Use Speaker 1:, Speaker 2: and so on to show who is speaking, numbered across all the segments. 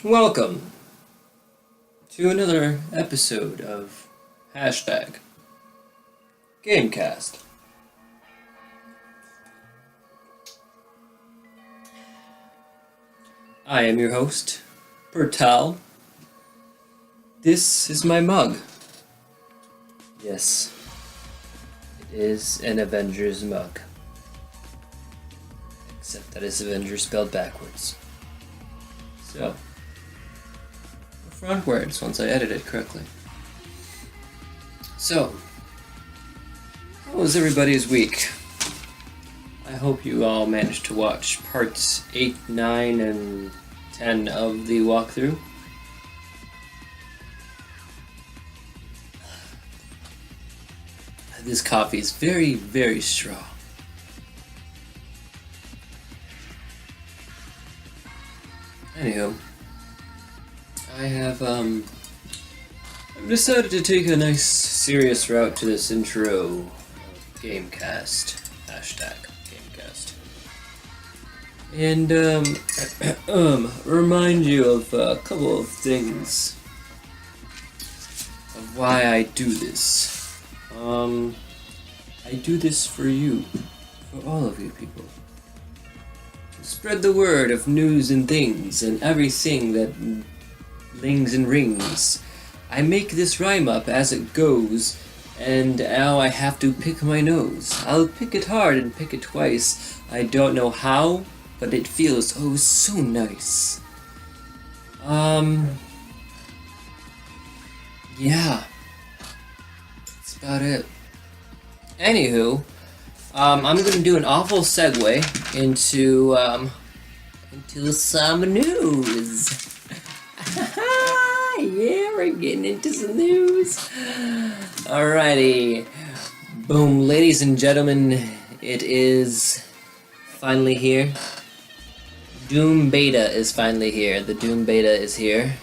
Speaker 1: Welcome to another episode of Hashtag Gamecast. I am your host, Bertal. This is my mug. Yes, it is an Avengers mug. Except that it's Avengers spelled backwards. So, frontwards once I edit it correctly. So, how was everybody's week? I hope you all managed to watch parts 8, 9, and 10 of the walkthrough. This coffee is very, very strong. Anywho, I've decided to take a nice serious route to this intro of Gamecast. Hashtag Gamecast. And, remind you of a couple of things of why I do this. I do this for you, for all of you people. Spread the word of news and things and everything that lings and rings. I make this rhyme up as it goes, and now I have to pick my nose. I'll pick it hard and pick it twice. I don't know how, but it feels oh so nice. Yeah. That's about it. Anywho, I'm gonna do an awful segue into some news. Yeah, we're getting into some news. Alrighty. Boom, ladies and gentlemen, it is finally here. Doom Beta is finally here. The Doom Beta is here.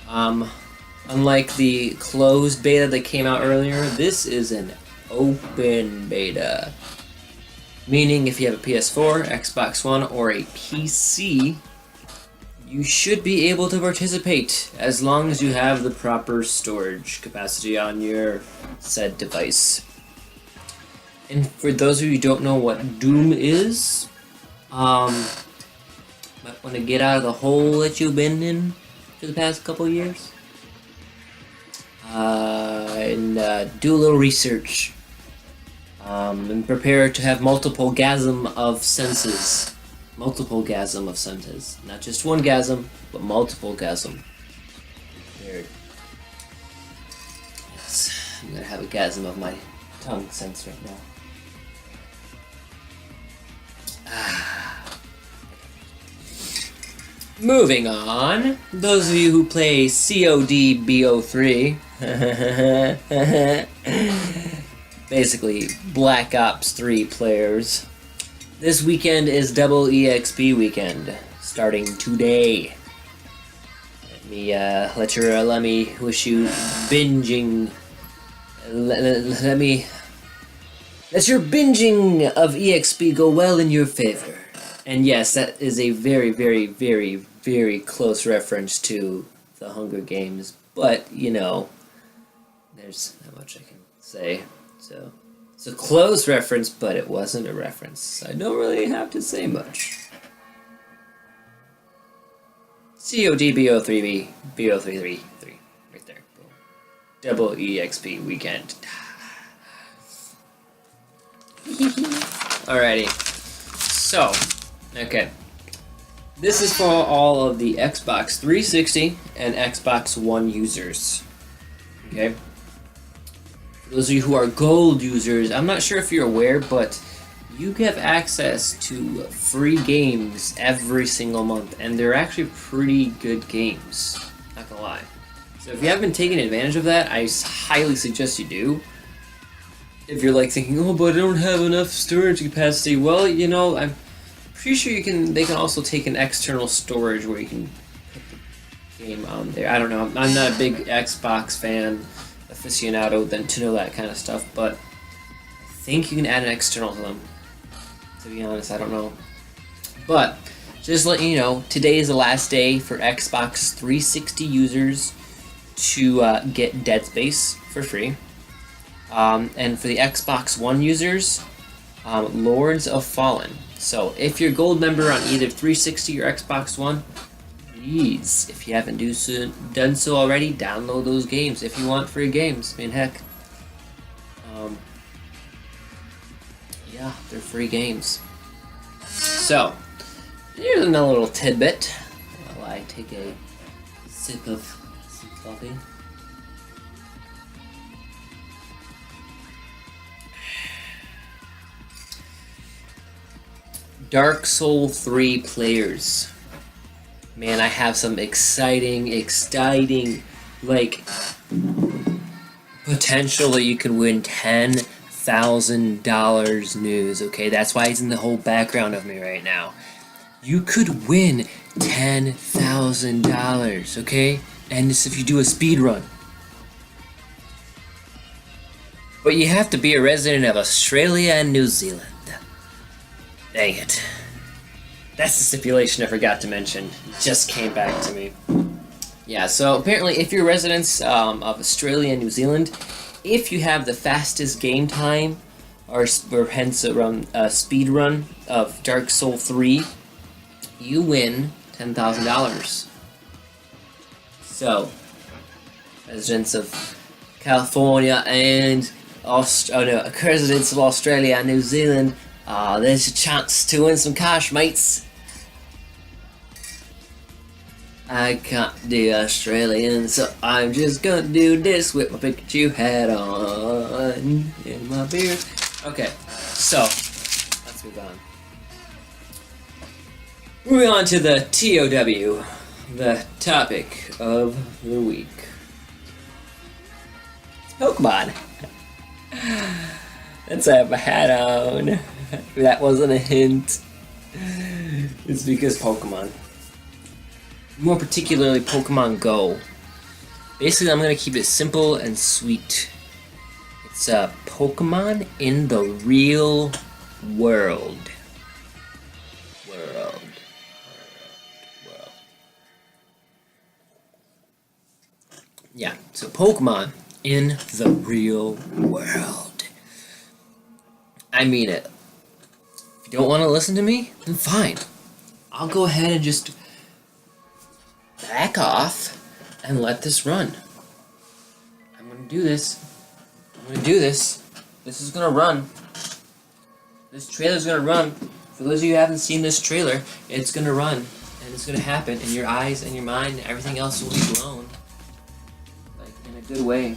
Speaker 1: Unlike the closed beta that came out earlier, this is an open beta. Meaning if you have a PS4, Xbox One, or a PC, you should be able to participate as long as you have the proper storage capacity on your said device. And for those of you who don't know what Doom is, might want to get out of the hole that you've been in for the past couple years. And do a little research. And prepare to have multiple gasm of senses. Multiple gasm of senses. Not just one gasm, but multiple gasm. Weird. Yes, I'm gonna have a gasm of my tongue sense right now. Moving on, those of you who play COD BO3, basically Black Ops 3 players, this weekend is Double EXP weekend, starting today. Let me wish you binging. Let your binging of EXP go well in your favor. And yes, that is a very, very, very, very close reference to the Hunger Games. But, you know, there's not much I can say. So, it's a close reference, but it wasn't a reference. So I don't really have to say much. COD BO3B, BO33, right there. Boom. Double EXP weekend. Alrighty. So, okay. This is for all of the Xbox 360 and Xbox One users. Okay? For those of you who are gold users, I'm not sure if you're aware, but you have access to free games every single month, and they're actually pretty good games. Not gonna lie. So if you haven't been taking advantage of that, I highly suggest you do. If you're like thinking, oh, but I don't have enough storage capacity, well, you know, I'm pretty sure they can also take an external storage where you can put the game on there. I don't know. I'm not a big Xbox fan, aficionado, to know that kind of stuff, but I think you can add an external to them. To be honest, I don't know. But just let you know, today is the last day for Xbox 360 users to get Dead Space for free. And for the Xbox One users, Lords of Fallen. So if you're a gold member on either 360 or Xbox One, please, if you haven't done so already, download those games if you want free games. I mean, heck. Yeah, they're free games. So, here's another little tidbit while I take a sip of some coffee. Dark Souls 3 players. Man, I have some exciting, like, potential that you could win $10,000 news, okay? That's why he's in the whole background of me right now. You could win $10,000, okay? And this if you do a speed run. But you have to be a resident of Australia and New Zealand. Dang it. That's the stipulation I forgot to mention. It just came back to me. Yeah, so apparently if you're residents of Australia and New Zealand, if you have the fastest game time, or hence a speed run of Dark Souls 3, you win $10,000. So, residents of California and residents of Australia and New Zealand, there's a chance to win some cash, mates. I can't do Australian, so I'm just gonna do this with my Pikachu hat on and my beard. Okay, so let's move on. Moving on to the TOW, the topic of the week. Pokemon. Let's have a hat on. That wasn't a hint. It's because Pokemon. More particularly Pokemon Go. Basically, I'm going to keep it simple and sweet. It's Pokemon in the real world. World. Yeah, so Pokemon in the real world. I mean it. If you don't want to listen to me, then fine. I'll go ahead and just back off and let this run. I'm gonna do this. This is gonna run. This trailer's gonna run. For those of you who haven't seen this trailer, it's gonna run. And it's gonna happen. And your eyes and your mind and everything else will be blown. Like, in a good way.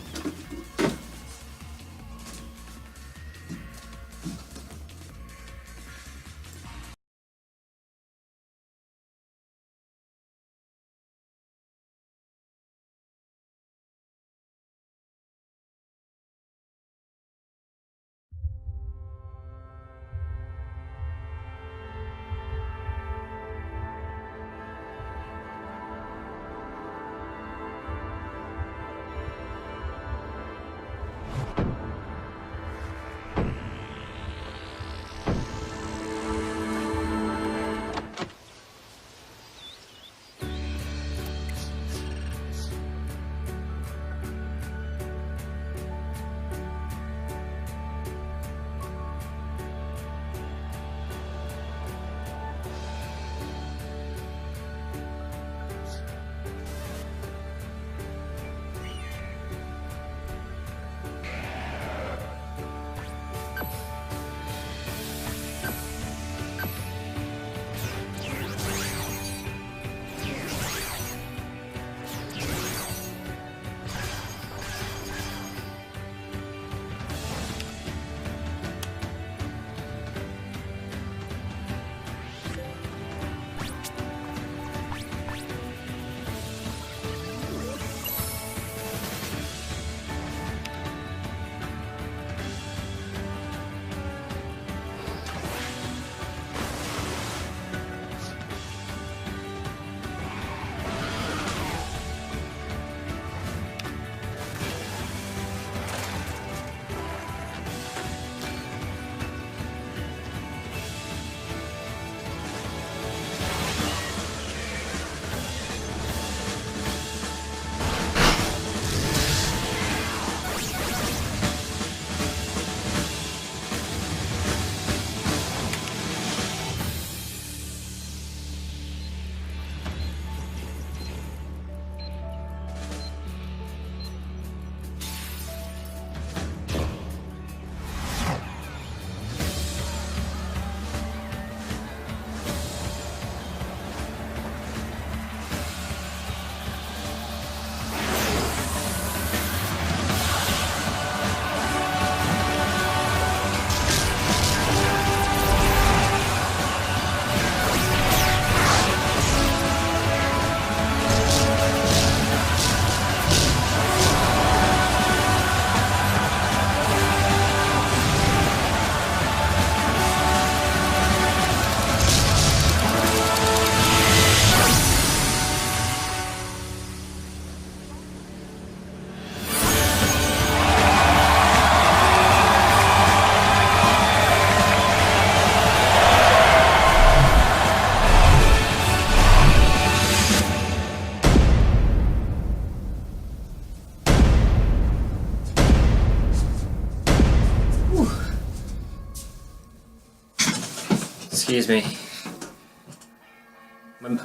Speaker 1: Excuse me.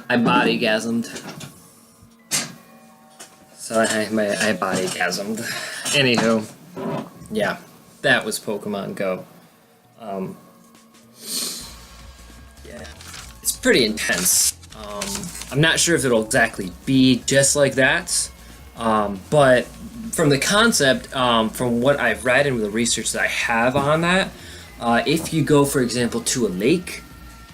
Speaker 1: I bodygasmed. So I bodygasmed. Anywho, yeah, that was Pokemon Go. Yeah, it's pretty intense. I'm not sure if it'll exactly be just like that, but from the concept, from what I've read and the research that I have on that, if you go, for example, to a lake,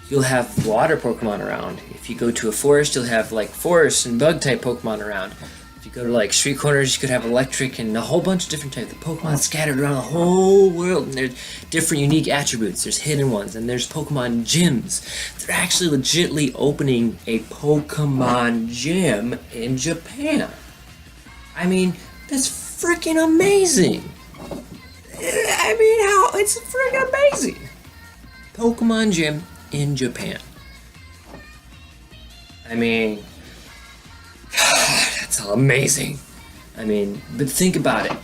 Speaker 1: you'll have water Pokemon around. If you go to a forest, you'll have like forest and bug type Pokemon around. If you go to like street corners, you could have electric and a whole bunch of different types of Pokemon scattered around the whole world. And there's different unique attributes. There's hidden ones, and there's Pokemon gyms. They're actually legitimately opening a Pokemon gym in Japan. I mean, that's freaking amazing. I mean, how it's freaking amazing. Pokemon gym in Japan. I mean, God, that's amazing. I mean, but think about it.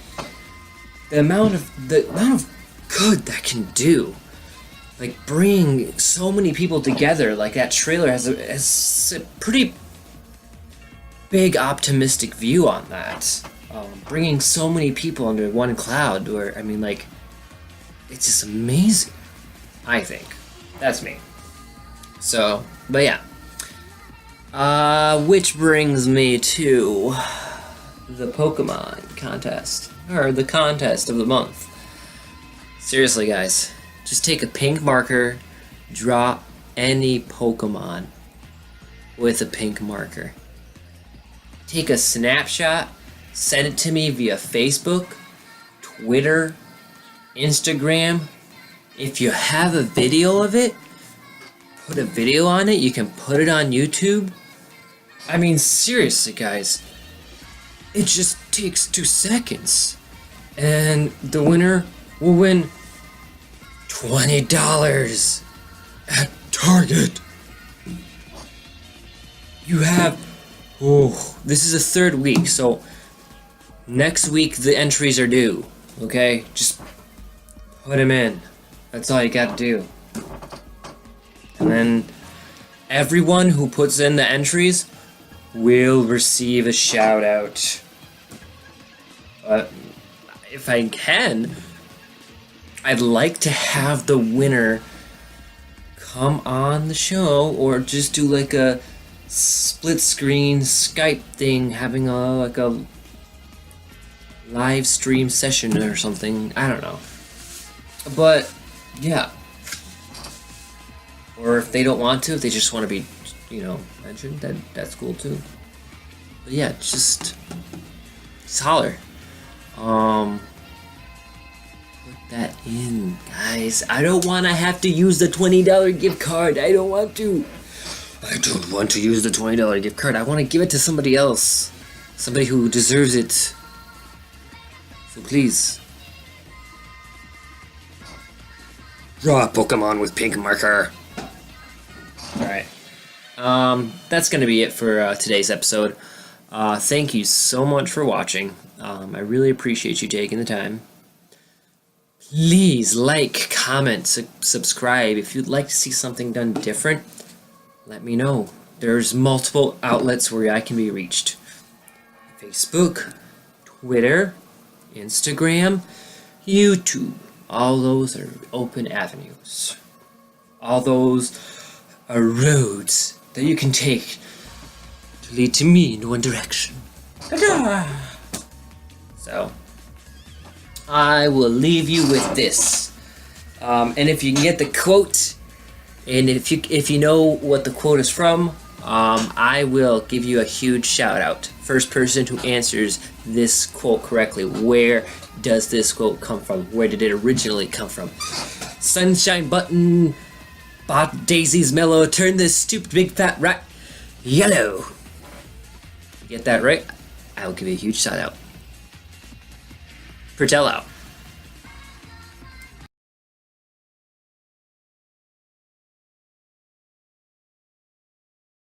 Speaker 1: The amount of good that can do. Like bring so many people together. Like that trailer has a pretty big optimistic view on that. Bringing so many people under one cloud. Where I mean, like, it's just amazing. I think that's me. So, but yeah. Which brings me to the Pokemon contest, or the contest of the month. Seriously, guys, just take a pink marker, draw any Pokemon with a pink marker. Take a snapshot, send it to me via Facebook, Twitter, Instagram. If you have a video of it, put a video on it. You can put it on YouTube. I mean, seriously, guys, it just takes 2 seconds, and the winner will win $20 at Target. You have, this is the 3rd week, so next week the entries are due. Okay, just put them in. That's all you gotta do. And then everyone who puts in the entries will receive a shout out. But if I can, I'd like to have the winner come on the show, or just do like a split screen Skype thing, having a live stream session or something. I don't know. But yeah. Or if they don't want to, if they just want to be, mentioned, that's cool too. But yeah, just holler. Put that in, guys. I don't want to have to use the $20 gift card. I don't want to use the $20 gift card. I want to give it to somebody else. Somebody who deserves it. So please. Draw a Pokemon with pink marker. Alright. That's going to be it for today's episode. Thank you so much for watching. I really appreciate you taking the time. Please like, comment, subscribe. If you'd like to see something done different, let me know. There's multiple outlets where I can be reached. Facebook, Twitter, Instagram, YouTube. All those are open avenues. All those are roads that you can take to lead to me in one direction. So, I will leave you with this. And if you can get the quote, and if you know what the quote is from, I will give you a huge shout out. First person who answers this quote correctly. Where does this quote come from? Where did it originally come from? Sunshine button, bought daisies mellow, turn this stupid big fat rat yellow. You get that right? I will give you a huge shout out. Pertel out.